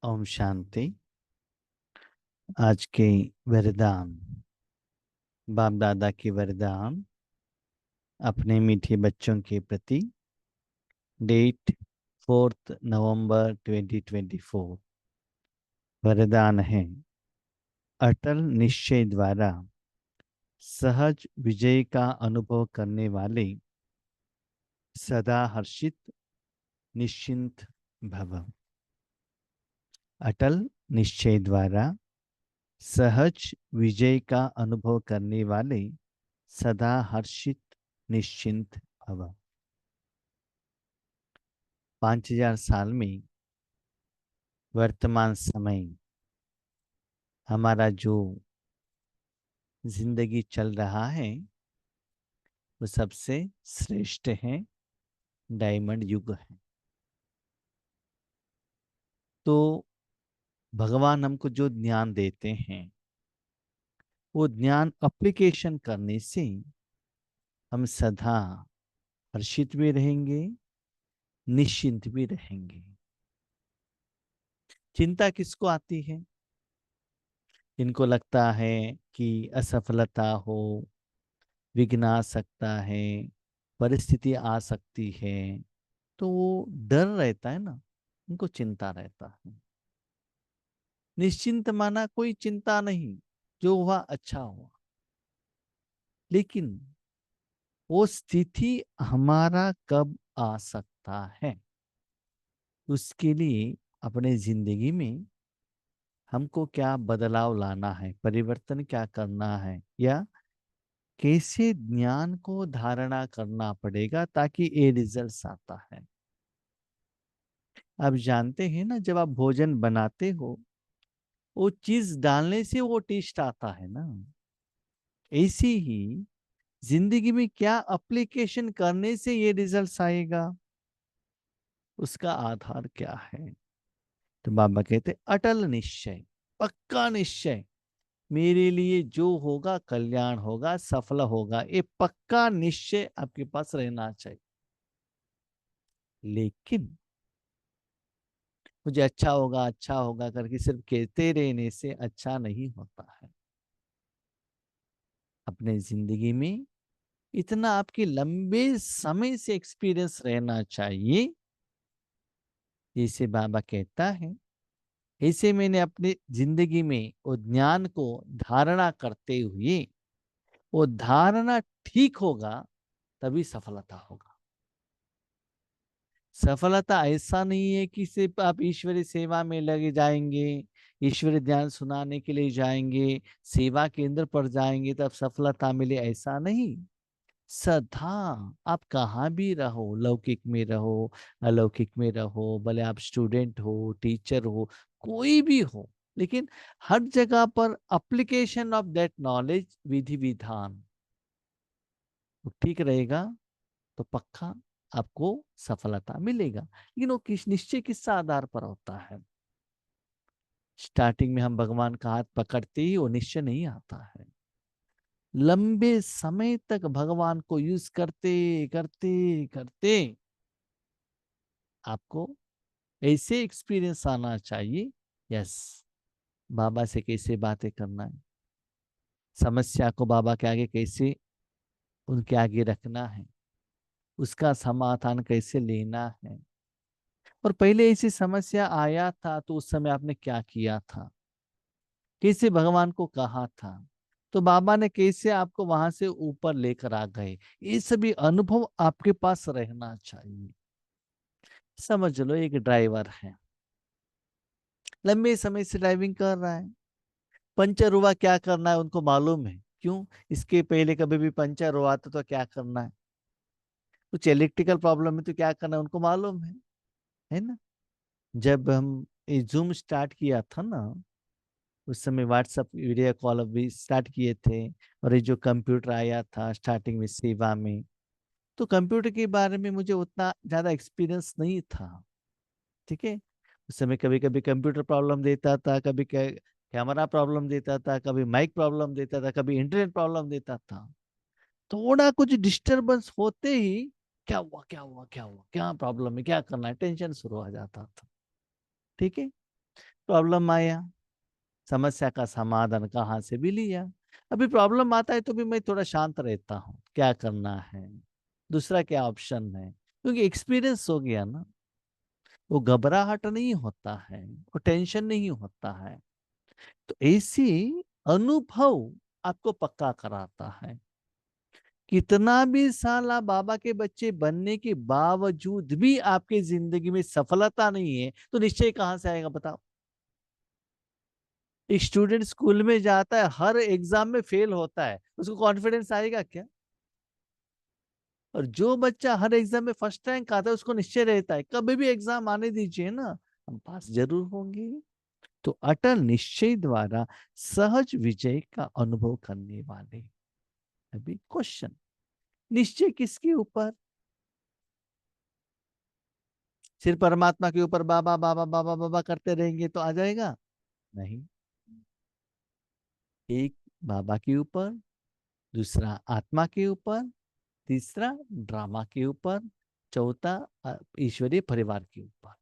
ओम शांति। आज के वरदान, बाप दादा के वरदान अपने मीठे बच्चों के प्रति। डेट 4 नवंबर 2024। वरदान है, अटल निश्चय द्वारा सहज विजय का अनुभव करने वाले सदा हर्षित निश्चिंत भव। अटल निश्चय द्वारा सहज विजय का अनुभव करने वाले सदा हर्षित निश्चिंत भव। 5000 साल में वर्तमान समय हमारा जो जिंदगी चल रहा है वो सबसे श्रेष्ठ है, डायमंड युग है। तो भगवान हमको जो ज्ञान देते हैं वो ज्ञान एप्लीकेशन करने से हम सदा हर्षित भी रहेंगे, निश्चिंत भी रहेंगे। चिंता किसको आती है? इनको लगता है कि असफलता हो, विघ्न आ सकता है, परिस्थिति आ सकती है, तो वो डर रहता है ना, उनको चिंता रहता है। निश्चिंत माना कोई चिंता नहीं, जो हुआ अच्छा हुआ। लेकिन वो स्थिति हमारा कब आ सकता है, उसके लिए अपने जिंदगी में हमको क्या बदलाव लाना है, परिवर्तन क्या करना है, या कैसे ज्ञान को धारणा करना पड़ेगा ताकि ये रिजल्ट आता है। आप जानते हैं ना, जब आप भोजन बनाते हो वो चीज डालने से वो टेस्ट आता है ना। ऐसे ही जिंदगी में क्या एप्लीकेशन करने से ये रिजल्ट्स आएगा, उसका आधार क्या है? तो बाबा कहते अटल निश्चय, पक्का निश्चय। मेरे लिए जो होगा कल्याण होगा, सफल होगा, ये पक्का निश्चय आपके पास रहना चाहिए। लेकिन मुझे अच्छा होगा करके सिर्फ कहते रहने से अच्छा नहीं होता है। अपने जिंदगी में इतना आपके लंबे समय से एक्सपीरियंस रहना चाहिए। जैसे बाबा कहता है, ऐसे मैंने अपनी जिंदगी में वो ज्ञान को धारणा करते हुए, वो धारणा ठीक होगा तभी सफलता होगा। सफलता ऐसा नहीं है कि सिर्फ आप ईश्वरी सेवा में लगे जाएंगे, ईश्वरी ध्यान सुनाने के लिए जाएंगे, सेवा केंद्र पर जाएंगे तब सफलता मिले, ऐसा नहीं। सदा आप कहाँ भी रहो, लौकिक में रहो, अलौकिक में रहो, भले आप स्टूडेंट हो, टीचर हो, कोई भी हो, लेकिन हर जगह पर एप्लीकेशन ऑफ दैट नॉलेज, विधि विधान ठीक रहेगा तो पक्का आपको सफलता मिलेगा। लेकिन वो किस निश्चय किस आधार पर होता है? स्टार्टिंग में हम भगवान का हाथ पकड़ते ही वो निश्चय नहीं आता है। लंबे समय तक भगवान को यूज करते करते करते आपको ऐसे एक्सपीरियंस आना चाहिए। यस, बाबा से कैसे बातें करना है, समस्या को बाबा के आगे कैसे उनके आगे रखना है, उसका समाधान कैसे लेना है। और पहले ऐसी समस्या आया था तो उस समय आपने क्या किया था, कैसे भगवान को कहा था, तो बाबा ने कैसे आपको वहां से ऊपर लेकर आ गए, ये सभी अनुभव आपके पास रहना चाहिए। समझ लो एक ड्राइवर है, लंबे समय से ड्राइविंग कर रहा है, पंचर हुआ क्या करना है उनको मालूम है। क्यों? इसके पहले कभी भी पंचर हुआ तो क्या करना है, कुछ इलेक्ट्रिकल प्रॉब्लम है तो क्या करना है उनको मालूम है ना। जब हम ये जूम स्टार्ट किया था ना, उस समय व्हाट्सएप वीडियो कॉल भी स्टार्ट किए थे, और ये जो कंप्यूटर आया था स्टार्टिंग में सेवा में, तो कंप्यूटर के बारे में मुझे उतना ज्यादा एक्सपीरियंस नहीं था। ठीक है, उस समय कभी कभी कंप्यूटर प्रॉब्लम देता था, कभी कैमरा प्रॉब्लम देता था, कभी माइक प्रॉब्लम देता था, कभी इंटरनेट प्रॉब्लम देता था। थोड़ा कुछ डिस्टरबेंस होते ही क्या हुआ क्या प्रॉब्लम है, क्या करना है, टेंशन शुरू हो जाता था। ठीक है, प्रॉब्लम आया, समस्या का समाधान कहाँ से भी लिया। अभी प्रॉब्लम आता है तो भी मैं थोड़ा शांत रहता हूँ, क्या करना है, दूसरा क्या ऑप्शन है, क्योंकि एक्सपीरियंस हो गया ना। वो घबराहट नहीं होता है, वो टेंशन नहीं होता है। तो ऐसी अनुभव आपको पक्का कराता है। कितना भी साल आप बाबा के बच्चे बनने के बावजूद भी आपके जिंदगी में सफलता नहीं है, तो निश्चय कहां से आएगा बताओ। एक स्टूडेंट स्कूल में जाता है, हर एग्जाम में फेल होता है, उसको कॉन्फिडेंस आएगा क्या? और जो बच्चा हर एग्जाम में फर्स्ट रैंक आता है, उसको निश्चय रहता है कभी भी एग्जाम आने दीजिए ना, हम पास जरूर होंगे। तो अटल निश्चय द्वारा सहज विजय का अनुभव करने वाले। अभी क्वेश्चन, निश्चय किसके ऊपर? सिर्फ परमात्मा के ऊपर बाबा बाबा बाबा बाबा करते रहेंगे तो आ जाएगा? नहीं। एक बाबा के ऊपर, दूसरा आत्मा के ऊपर, तीसरा ड्रामा के ऊपर, चौथा ईश्वरीय परिवार के ऊपर।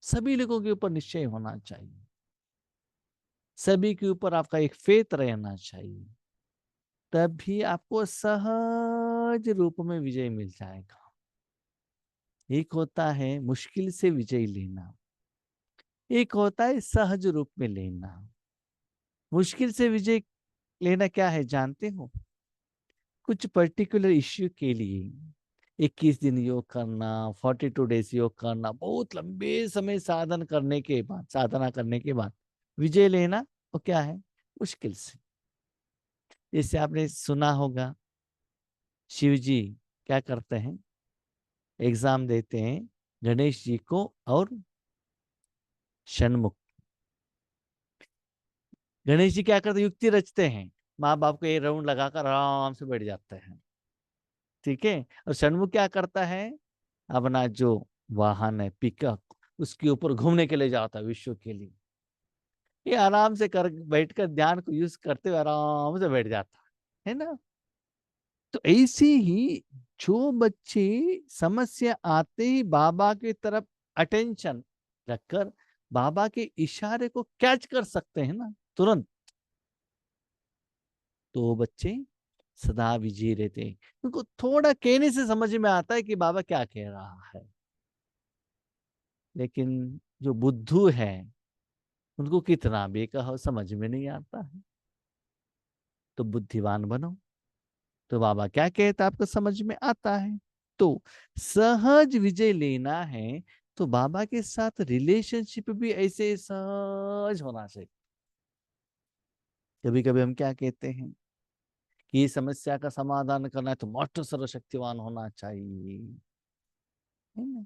सभी लोगों के ऊपर निश्चय होना चाहिए, सभी के ऊपर आपका एक फेथ रहना चाहिए, तभी आपको सहज रूप में विजय मिल जाएगा। एक होता है मुश्किल से विजय लेना, एक होता है सहज रूप में लेना। मुश्किल से विजय लेना क्या है जानते हो? कुछ पर्टिकुलर इश्यू के लिए 21 दिन योग करना, 42 डेज योग करना, बहुत लंबे समय साधना करने के बाद विजय लेना, वो क्या है? मुश्किल से। जैसे आपने सुना होगा, शिव जी क्या करते हैं? एग्जाम देते हैं गणेश जी को और षणमुख। गणेश जी क्या करते? युक्ति रचते हैं, माँ बाप को ये राउंड लगाकर आराम से बैठ जाते हैं, ठीक है। और षणमुख क्या करता है? अपना जो वाहन है पिकअप, उसके ऊपर घूमने के लिए जाता है विश्व के लिए। ये आराम से कर बैठकर ध्यान को यूज करते हुए आराम से बैठ जाता है ना। तो ऐसे ही जो बच्चे समस्या आते ही बाबा की तरफ अटेंशन रखकर बाबा के इशारे को कैच कर सकते हैं ना तुरंत, तो वो बच्चे सदा विजयी रहते हैं। उनको थोड़ा कहने से समझ में आता है कि बाबा क्या कह रहा है, लेकिन जो बुद्धू है उनको कितना भी कहो समझ में नहीं आता है। तो बुद्धिमान बनो, तो बाबा क्या कहता है आपको समझ में आता है। तो सहज विजय लेना है तो बाबा के साथ रिलेशनशिप भी ऐसे सहज होना चाहिए। कभी कभी हम क्या कहते हैं कि ये समस्या का समाधान करना है तो मास्टर सर्वशक्तिवान होना चाहिए, है ना।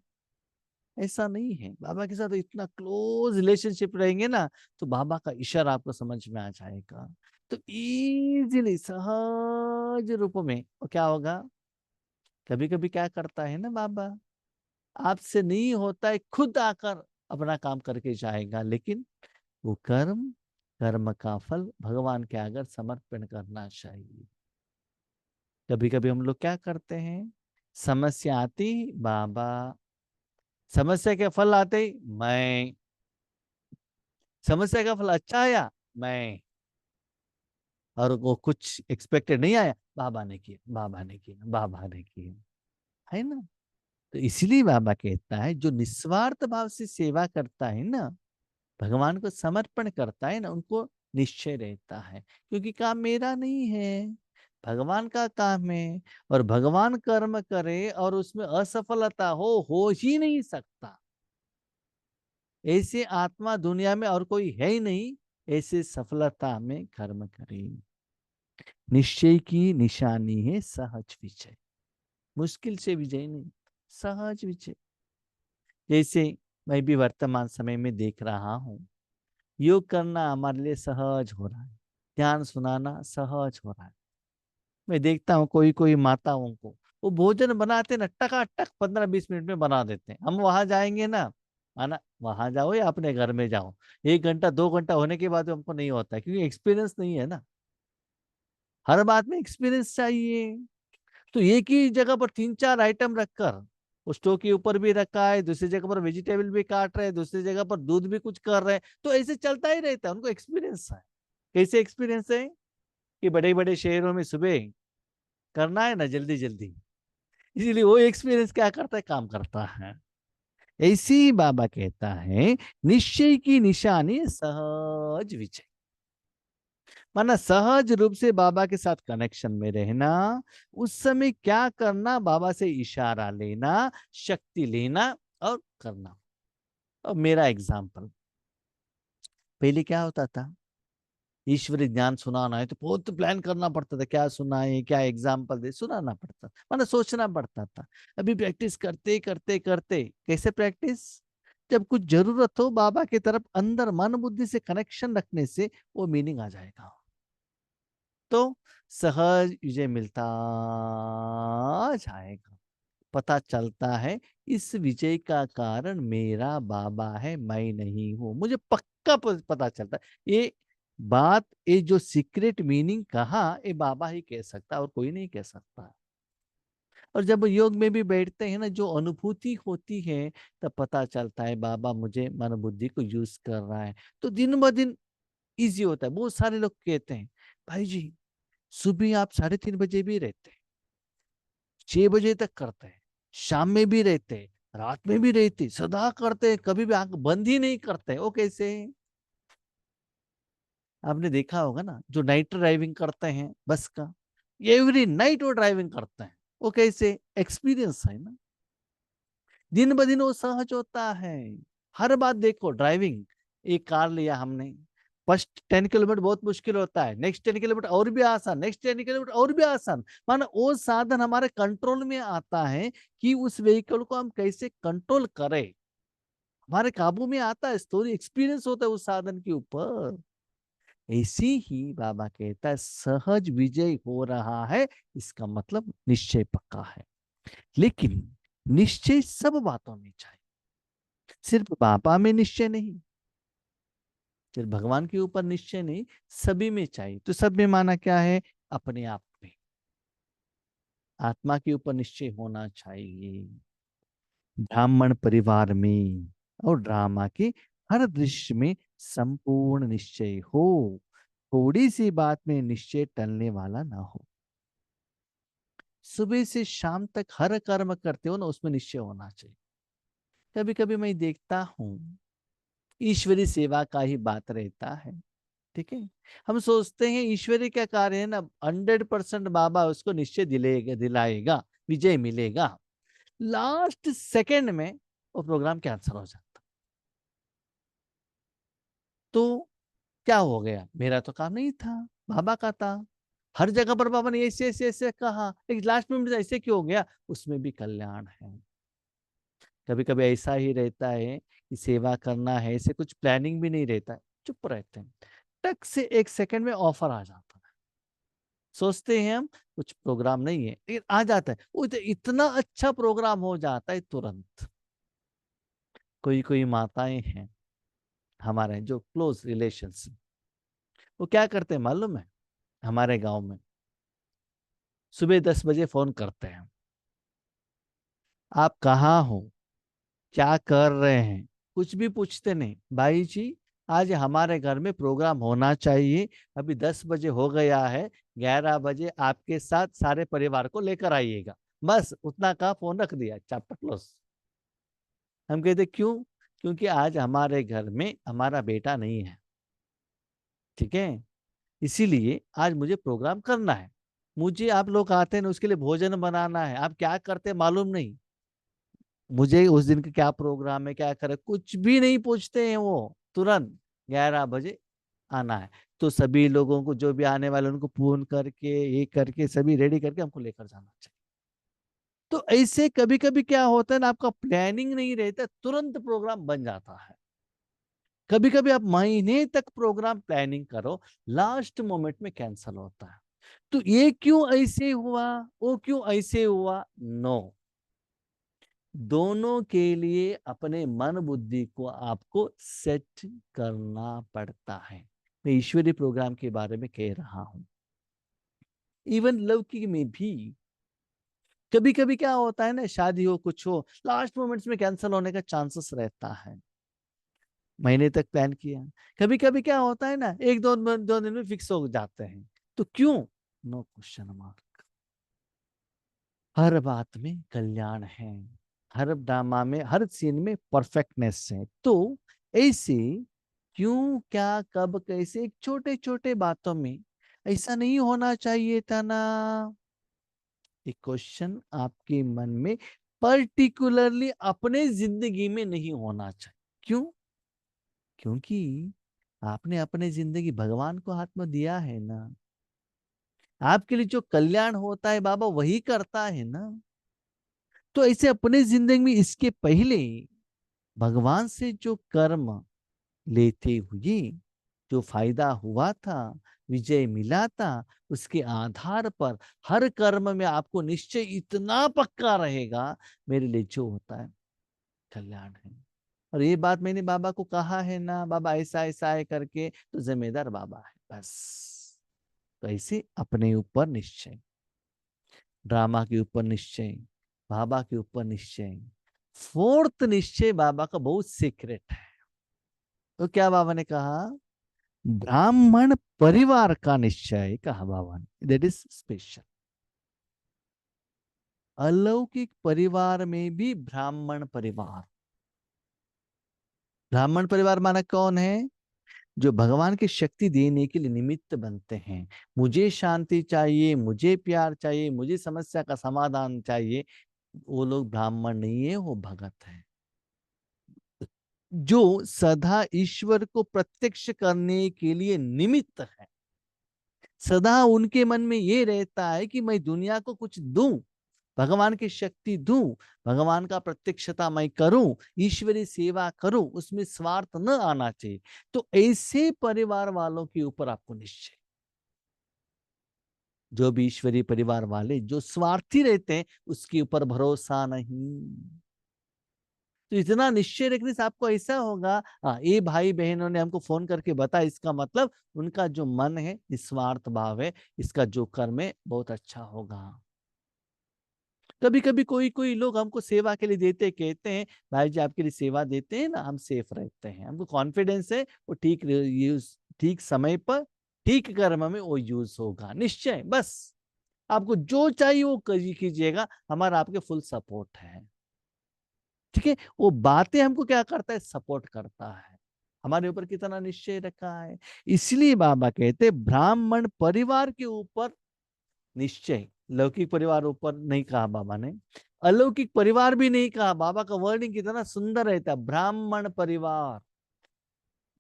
ऐसा नहीं है, बाबा के साथ इतना क्लोज रिलेशनशिप रहेंगे ना, तो बाबा का इशारा आपको समझ में आ जाएगा। तो इजीली सहज रूप में वो क्या होगा? कभी कभी क्या करता है ना बाबा, आपसे नहीं होता है, खुद आकर अपना काम करके जाएगा, लेकिन वो कर्म, कर्म का फल भगवान के आगे समर्पण करना चाहिए। कभी कभी हम लोग क्या करते हैं, समस्या आती बाबा, समस्या के फल आते ही मैं, समस्या का फल अच्छा आया मैं, और वो कुछ एक्सपेक्टेड नहीं आया, बाबा ने किया, बाबा ने किया, बाबा ने किया, है ना। तो इसलिए बाबा कहता है जो निस्वार्थ भाव से सेवा करता है ना, भगवान को समर्पण करता है ना, उनको निश्चय रहता है, क्योंकि काम मेरा नहीं है, भगवान का काम है। और भगवान कर्म करे और उसमें असफलता हो ही नहीं सकता। ऐसे आत्मा दुनिया में और कोई है ही नहीं, ऐसे सफलता में कर्म करे। निश्चय की निशानी है सहज विजय, मुश्किल से विजय नहीं, सहज विजय। जैसे मैं भी वर्तमान समय में देख रहा हूँ, योग करना हमारे लिए सहज हो रहा है, ध्यान सुनाना सहज हो रहा है। मैं देखता हूँ कोई कोई माताओं को, वो भोजन बनाते ना टकाटक 15-20 मिनट में बना देते हैं। हम वहां जाएंगे ना, माना वहां जाओ या अपने घर में जाओ, 1 घंटा 2 घंटा होने के बाद हमको नहीं होता है, क्योंकि एक्सपीरियंस नहीं है ना। हर बात में एक्सपीरियंस चाहिए। तो एक ही जगह पर 3-4 आइटम रखकर वो स्टोव के ऊपर भी रखा है, दूसरी जगह पर वेजिटेबल भी काट रहे हैं, दूसरी जगह पर दूध भी कुछ कर रहे हैं, तो ऐसे चलता ही रहता है। उनको एक्सपीरियंस है। कैसे एक्सपीरियंस है कि बड़े बड़े शहरों में सुबह करना है ना जल्दी जल्दी, इसीलिए वो एक्सपीरियंस क्या करता है, काम करता है। ऐसे ही बाबा कहता है निश्चय की निशानी सहज विजय, माना सहज रूप से बाबा के साथ कनेक्शन में रहना, उस समय क्या करना, बाबा से इशारा लेना, शक्ति लेना और करना। और मेरा एग्जाम्पल, पहले क्या होता था, ईश्वरी ज्ञान सुनाना है तो बहुत प्लान करना पड़ता था, क्या सुनाए, क्या एग्जाम्पल दे, सुनाना पड़ता, माना सोचना पड़ता था। अभी प्रैक्टिस करते करते करते, कैसे प्रैक्टिस, जब कुछ जरूरत हो बाबा की तरफ अंदर मन बुद्धि से कनेक्शन रखने से वो मीनिंग आ जाएगा, तो सहज विजय मिलता जाएगा। पता चलता है इस विजय का कारण मेरा बाबा है, मैं नहीं हूं, मुझे पक्का पता चलता है ये बात, ये जो सीक्रेट मीनिंग कहा, ये बाबा ही कह सकता है और कोई नहीं कह सकता। और जब योग में भी बैठते हैं ना, जो अनुभूति होती है, तब पता चलता है बाबा मुझे मन बुद्धि को यूज कर रहा है, तो दिन ब दिन इजी होता है। बहुत सारे लोग कहते हैं भाई जी सुबह आप 3:30 बजे भी रहते हैं, 6 बजे तक करते हैं, शाम में भी रहते हैं, रात में भी रहते, सदा करते हैं, कभी भी आंख बंद ही नहीं करते, वो कैसे। आपने देखा होगा ना जो नाइट ड्राइविंग करते हैं बस का, एवरी नाइट वो ड्राइविंग करते हैं, वो कैसे, एक्सपीरियंस है ना। दिन ब दिन वो सहज होता है। हर बात देखो, ड्राइविंग, एक कार लिया हमने, फर्स्ट 10 किलोमीटर बहुत मुश्किल होता है, नेक्स्ट 10 किलोमीटर और भी आसान, नेक्स्ट 10 किलोमीटर और भी आसान, माना वो साधन हमारे कंट्रोल में आता है कि उस व्हीकल को हम कैसे कंट्रोल करें, हमारे काबू में आता है, स्टोरी एक्सपीरियंस होता है उस साधन के ऊपर। ऐसी ही बाबा कहता है सहज विजय हो रहा है, इसका मतलब निश्चय पक्का है। लेकिन निश्चय सब बातों में चाहिए, सिर्फ बाबा में निश्चय नहीं, सिर्फ भगवान के ऊपर निश्चय नहीं, सभी में चाहिए। तो सब में माना क्या है, अपने आप में, आत्मा के ऊपर निश्चय होना चाहिए, ब्राह्मण परिवार में और ड्रामा के हर दृश्य में संपूर्ण निश्चय हो, थोड़ी सी बात में निश्चय टलने वाला ना हो। सुबह से शाम तक हर कर्म करते हो ना, उसमें निश्चय होना चाहिए। कभी कभी मैं देखता हूँ ईश्वरी सेवा का ही बात रहता है, ठीक है, हम सोचते हैं ईश्वरी क्या कार्य है ना, 100% बाबा उसको निश्चय दिलेगा, दिलाएगा, विजय मिलेगा, लास्ट सेकंड में वो प्रोग्राम कैंसिल हो जाता। तो क्या हो गया, मेरा तो काम नहीं था, बाबा का था। हर जगह पर बाबा ने ऐसे ऐसे ऐसे कहा, लेकिन लास्ट में मुझे ऐसे क्यों हो गया, उसमें भी कल्याण है। कभी कभी ऐसा ही रहता है कि सेवा करना है, ऐसे कुछ प्लानिंग भी नहीं रहता है, चुप रहते हैं, टक से एक सेकंड में ऑफर आ जाता है, सोचते हैं हम कुछ प्रोग्राम नहीं है, लेकिन आ जाता है, वो तो इतना अच्छा प्रोग्राम हो जाता है तुरंत। कोई कोई माताएं हैं हमारे जो क्लोज रिलेशंस, वो क्या करते हैं मालूम है, हमारे गांव में सुबह 10 बजे फोन करते हैं, आप कहाँ हो, क्या कर रहे हैं, कुछ भी पूछते नहीं, भाई जी आज हमारे घर में प्रोग्राम होना चाहिए, अभी 10 बजे हो गया है, 11 बजे आपके साथ सारे परिवार को लेकर आइएगा, बस उतना कहा, फोन रख दिया, चैप्टर क्लोज। हम कहते क्यों, क्योंकि आज हमारे घर में हमारा बेटा नहीं है, ठीक है, इसीलिए आज मुझे प्रोग्राम करना है, मुझे आप लोग आते हैं ना उसके लिए भोजन बनाना है, आप क्या करते हैं मालूम नहीं, मुझे उस दिन का क्या प्रोग्राम है, क्या करे, कुछ भी नहीं पूछते हैं वो, तुरंत 11 बजे आना है। तो सभी लोगों को जो भी आने वाले उनको फोन करके ये करके सभी रेडी करके हमको लेकर जाना चाहिए। तो ऐसे कभी कभी क्या होता है ना, आपका प्लानिंग नहीं रहता, तुरंत प्रोग्राम बन जाता है। कभी कभी आप महीने तक प्रोग्राम प्लानिंग करो, लास्ट मोमेंट में कैंसिल होता है। तो ये क्यों ऐसे हुआ, वो क्यों ऐसे हुआ, नो, दोनों के लिए अपने मन बुद्धि को आपको सेट करना पड़ता है। मैं ईश्वरीय प्रोग्राम के बारे में कह रहा हूं, इवन लौकिक में भी कभी कभी क्या होता है ना, शादी हो कुछ हो, लास्ट मोमेंट्स में कैंसिल होने का चांसेस रहता है, महीने तक प्लान किया। कभी कभी क्या होता है ना, एक दो दिन में फिक्स हो जाते हैं। तो क्यों? No question mark. हर बात में कल्याण है, हर ड्रामा में, हर सीन में परफेक्टनेस है। तो ऐसे क्यों, क्या, कब, कैसे, छोटे छोटे बातों में ऐसा नहीं होना चाहिए था ना। एक क्वेश्चन आपके मन में पर्टिकुलरली अपने जिंदगी में नहीं होना चाहिए। क्यों? क्योंकि आपने अपने जिंदगी भगवान को हाथ में दिया है ना। आपके लिए जो कल्याण होता है बाबा वही करता है ना। तो ऐसे अपने जिंदगी में इसके पहले भगवान से जो कर्म लेते हुए जो फायदा हुआ था, विजय मिला था, उसके आधार पर हर कर्म में आपको निश्चय इतना पक्का रहेगा, मेरे लिए जो होता है कल्याण है। और ये बात मैंने बाबा को कहा है ना, बाबा ऐसा ऐसा है करके, तो जिम्मेदार बाबा है बस। तो ऐसे अपने ऊपर निश्चय, ड्रामा के ऊपर निश्चय, बाबा के ऊपर निश्चय। फोर्थ निश्चय बाबा का बहुत सीक्रेट है। तो क्या बाबा ने कहा? ब्राह्मण परिवार का निश्चय कहा बाबा ने, दैट इज स्पेशल। अलौकिक परिवार में भी ब्राह्मण परिवार। ब्राह्मण परिवार माना कौन है? जो भगवान की शक्ति देने के लिए निमित्त बनते हैं। मुझे शांति चाहिए, मुझे प्यार चाहिए, मुझे समस्या का समाधान चाहिए, वो लोग ब्राह्मण नहीं है, वो भगत है। जो सदा ईश्वर को प्रत्यक्ष करने के लिए निमित्त है। सदा उनके मन में ये रहता है कि मैं दुनिया को कुछ दूं, भगवान की शक्ति दूं, भगवान का प्रत्यक्षता मैं करूं, ईश्वरीय सेवा करूं, उसमें स्वार्थ न आना चाहिए। तो ऐसे परिवार वालों के ऊपर आपको निश्चय। जो भी ईश्वरीय परिवार वाले जो स्वार्थी रहते हैं, उसके ऊपर भरोसा नहीं। तो इतना निश्चय रखने से आपको ऐसा होगा, हाँ ये भाई बहनों ने हमको फोन करके बताया, इसका मतलब उनका जो मन है निस्वार्थ भाव है, इसका जो कर्म है बहुत अच्छा होगा। कभी कभी कोई कोई लोग हमको सेवा के लिए देते, कहते हैं भाई जी आपके लिए सेवा देते हैं ना, हम सेफ रहते हैं, हमको कॉन्फिडेंस है वो ठीक यूज, ठीक समय पर, ठीक कर्म में वो यूज होगा। निश्चय बस आपको जो चाहिए वो कीजिएगा, हमारा आपके फुल सपोर्ट है। ठीक है, वो बातें हमको क्या करता है, सपोर्ट करता है। हमारे ऊपर कितना निश्चय रखा है। इसलिए बाबा कहते ब्राह्मण परिवार के ऊपर निश्चय। लौकिक परिवार ऊपर नहीं कहा बाबा ने, अलौकिक परिवार भी नहीं कहा। बाबा का वर्डिंग कितना सुंदर रहता है, ब्राह्मण परिवार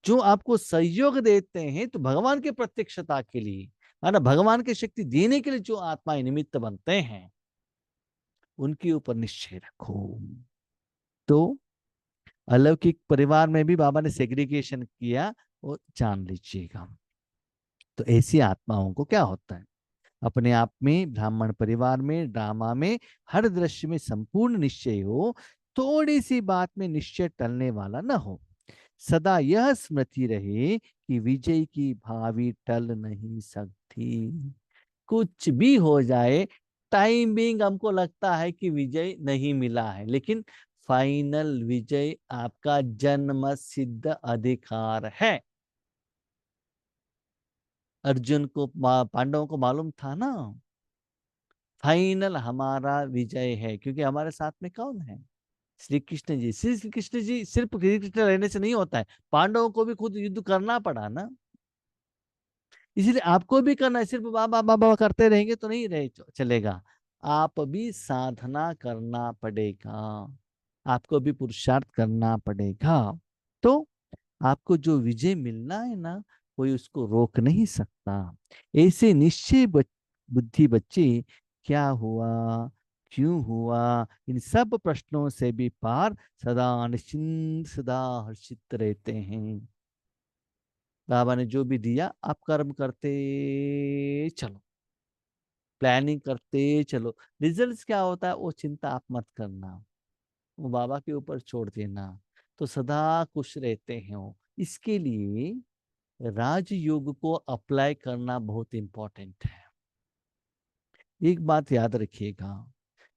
जो आपको सहयोग देते हैं, तो भगवान के प्रत्यक्षता के लिए, है ना, भगवान की शक्ति देने के लिए जो आत्माएं निमित्त बनते हैं, उनके ऊपर निश्चय रखो। तो अलौकिक परिवार में भी बाबा ने सेग्रीगेशन किया, वो जान लीजिएगा। तो ऐसी आत्माओं को क्या होता है, अपने आप में, ब्राह्मण परिवार में, ड्रामा में, हर दृश्य में संपूर्ण निश्चय हो, थोड़ी सी बात में निश्चय टलने वाला न हो। सदा यह स्मृति रहे कि विजय की भावी टल नहीं सकती। कुछ भी हो जाए, टाइमिंग हमको लगता है कि विजय नहीं मिला है, लेकिन फाइनल विजय आपका जन्म सिद्ध अधिकार है। अर्जुन को, पांडवों को मालूम था ना, फाइनल हमारा विजय है, क्योंकि हमारे साथ में कौन है? श्री कृष्ण जी। श्री कृष्ण जी, सिर्फ श्री कृष्ण रहने से नहीं होता है, पांडवों को भी खुद युद्ध करना पड़ा ना। इसलिए आपको भी करना है, सिर्फ बाबा बाबा करते रहेंगे तो नहीं रहे चलेगा। आप भी साधना करना पड़ेगा, आपको भी पुरुषार्थ करना पड़ेगा। तो आपको जो विजय मिलना है ना, कोई उसको रोक नहीं सकता। ऐसे निश्चय बुद्धि बच्चे क्या हुआ, क्यों हुआ, इन सब प्रश्नों से भी पार सदा निश्चिंत, सदा हर्षित रहते हैं। बाबा ने जो भी दिया, आप कर्म करते चलो, प्लानिंग करते चलो, रिजल्ट्स क्या होता है वो चिंता आप मत करना, वो बाबा के ऊपर छोड़ देना, तो सदा खुश रहते हैं वो। इसके लिए राजयोग को अप्लाई करना बहुत इंपॉर्टेंट है। एक बात याद रखिएगा,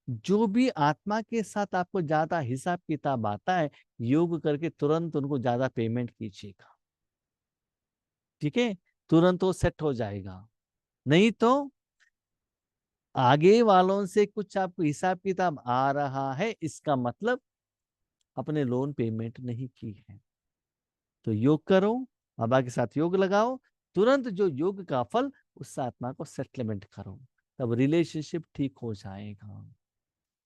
जो भी आत्मा के साथ आपको ज्यादा हिसाब किताब आता है, योग करके तुरंत उनको ज्यादा पेमेंट कीजिएगा। ठीक है, तुरंत वो सेट हो जाएगा। नहीं तो आगे वालों से कुछ आपको हिसाब किताब आ रहा है, इसका मतलब अपने लोन पेमेंट नहीं की है। तो योग करो, बाबा के साथ योग लगाओ, तुरंत जो योग का फल उस आत्मा को सेटलमेंट करो, तब रिलेशनशिप ठीक हो जाएगा।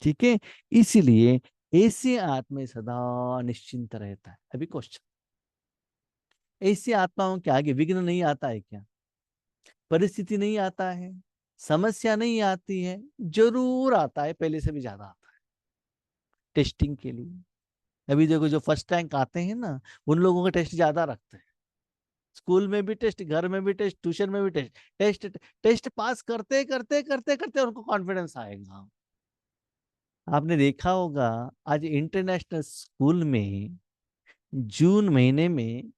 ठीक है, इसीलिए ऐसे आत्मा सदा निश्चिंत रहता है। अभी क्वेश्चन, ऐसी आत्माओं के आगे विघ्न नहीं आता है क्या? परिस्थिति नहीं आता है, समस्या नहीं आती है? जरूर आता है, पहले से भी ज्यादा आता है टेस्टिंग के लिए। अभी देखो जो फर्स्ट रैंक आते हैं ना, उन लोगों का टेस्ट ज्यादा रखते हैं। स्कूल में भी टेस्ट, घर में भी टेस्ट, ट्यूशन में भी टेस्ट। टेस्ट टेस्ट पास करते करते करते करते उनको कॉन्फिडेंस आएगा। आपने देखा होगा आज इंटरनेशनल स्कूल में जून महीने में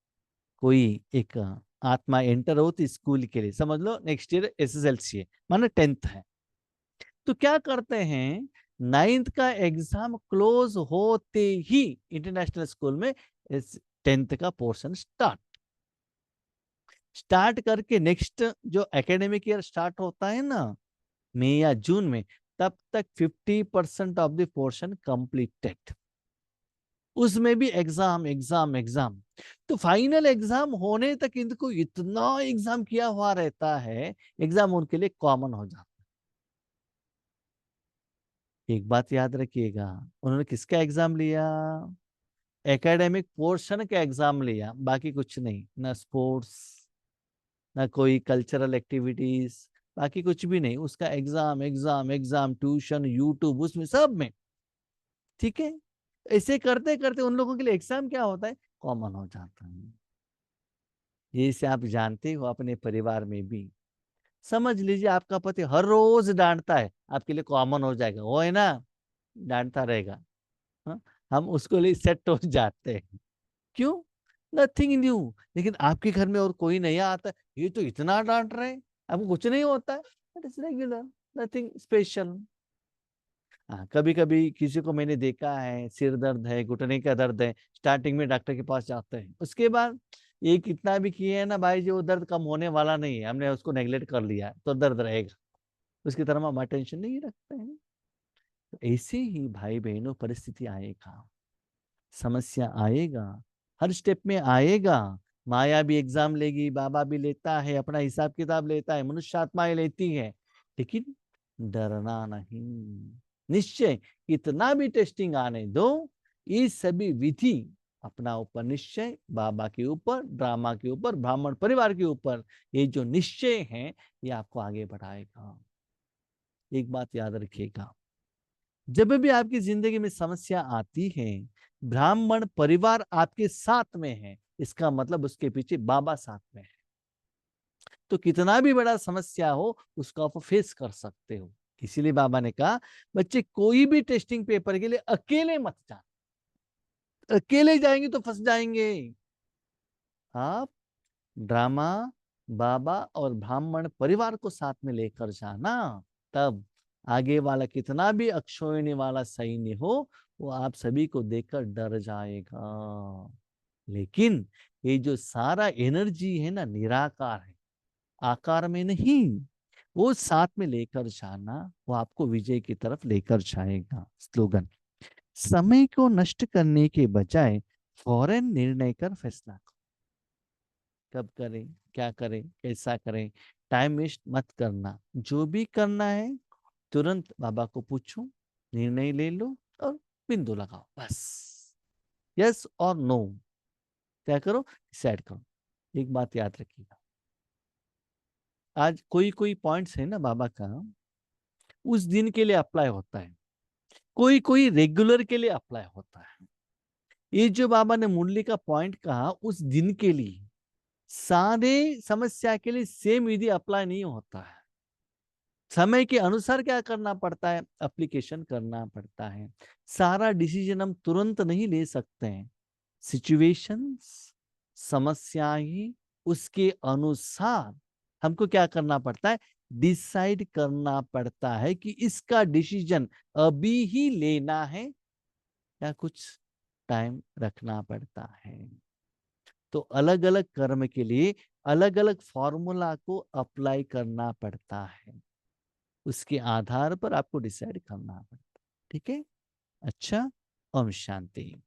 कोई एक आत्मा एंटर होती स्कूल के लिए, समझ लो नेक्स्ट ईयर एसएसएलसी है, माने 10th है। तो क्या करते हैं, 9th का एग्जाम क्लोज होते ही इंटरनेशनल स्कूल में 10th का पोर्शन स्टार्ट करके नेक्स्ट जो एकेडमिक ईयर स्टार्ट होता है ना, मई या जून में, तब तक 50% ऑफ द पोर्शन कंप्लीटेड। उसमें भी एग्जाम एग्जाम एग्जाम। तो फाइनल एग्जाम होने तक इनको इतना एग्जाम किया हुआ रहता है, एग्जाम उनके लिए कॉमन हो जाता है। एक बात याद रखिएगा, उन्होंने किसका एग्जाम लिया? एकेडमिक पोर्शन का एग्जाम लिया, बाकी कुछ नहीं, ना स्पोर्ट्स, ना कोई कल्चरल एक्टिविटीज, बाकी कुछ भी नहीं। उसका exam exam exam, tuition, YouTube, उसमें सब में। ठीक है, ऐसे करते करते उन लोगों के लिए एग्जाम क्या होता है, कॉमन हो जाता है। ये से आप जानते हो अपने परिवार में भी, समझ लीजिए आपका पति हर रोज डांटता है, आपके लिए कॉमन हो जाएगा, वो है ना, डांटता रहेगा। हाँ? हम उसको लिए सेट हो जाते हैं। क्यों? Nothing new. लेकिन आपके घर में और कोई नया आता है, ये तो इतना डांट रहे हैं, आपको कुछ नहीं होता है, that is regular, nothing special. हाँ, कभी कभी किसी को मैंने देखा है, सिर दर्द है, घुटने का दर्द है, स्टार्टिंग में डॉक्टर के पास जाते हैं, उसके बाद ये कितना भी किए है ना भाई, जो दर्द कम होने वाला नहीं है, हमने उसको नेग्लेक्ट कर लिया है, तो दर्द रहेगा, उसकी तरफ हम अटेंशन नहीं रखते हैं। तो ऐसे ही भाई बहनों परिस्थिति आएगा, समस्या आएगा, हर स्टेप में आएगा। माया भी एग्जाम लेगी, बाबा भी लेता है, अपना हिसाब किताब लेता है, मनुष्य आत्माएं लेती है, लेकिन डरना नहीं। निश्चय कितना भी टेस्टिंग आने दो, ये सभी विधि अपना ऊपर निश्चय, बाबा के ऊपर, ड्रामा के ऊपर, ब्राह्मण परिवार के ऊपर, ये जो निश्चय है ये आपको आगे बढ़ाएगा। एक बात याद रखिएगा, जब भी आपकी जिंदगी में समस्या आती है, ब्राह्मण परिवार आपके साथ में है, इसका मतलब उसके पीछे बाबा साथ में है। तो कितना भी बड़ा समस्या हो, उसको आप फेस कर सकते हो। इसीलिए बाबा ने कहा, बच्चे कोई भी टेस्टिंग पेपर के लिए अकेले मत जाना, अकेले जाएंगे तो फंस जाएंगे। आप ड्रामा, बाबा और ब्राह्मण परिवार को साथ में लेकर जाना, तब आगे वाला कितना भी अक्षोहिणी वाला सैन्य हो, वो आप सभी को देखकर डर जाएगा। लेकिन ये जो सारा एनर्जी है ना, निराकार है, आकार में नहीं, वो साथ में लेकर जाना, वो आपको विजय की तरफ लेकर जाएगा। स्लोगन, समय को नष्ट करने के बजाय फौरन निर्णय कर फैसला करो। कब करें, क्या करें, कैसा करें, टाइम वेस्ट मत करना। जो भी करना है तुरंत बाबा को पूछो, निर्णय ले लो और बिंदु लगाओ, बस। यस और नो, क्या करो, डिसाइड करो। एक बात याद रखिएगा, आज कोई कोई पॉइंट्स है ना बाबा का, उस दिन के लिए अप्लाई होता है, कोई कोई रेगुलर के लिए अप्लाई होता है। ये जो बाबा ने मुरली का पॉइंट कहा, उस दिन के लिए, सारे समस्या के लिए सेम विधि अप्लाई नहीं होता है। समय के अनुसार क्या करना पड़ता है, एप्लीकेशन करना पड़ता है। सारा डिसीजन हम तुरंत नहीं ले सकते हैं, सिचुएशंस, समस्याएं, उसके अनुसार हमको क्या करना पड़ता है, डिसाइड करना पड़ता है कि इसका डिसीजन अभी ही लेना है या कुछ टाइम रखना पड़ता है। तो अलग अलग कर्म के लिए अलग अलग फॉर्मूला को अप्लाई करना पड़ता है, उसके आधार पर आपको डिसाइड करना पड़ता है। ठीक है, अच्छा, ओम शांति।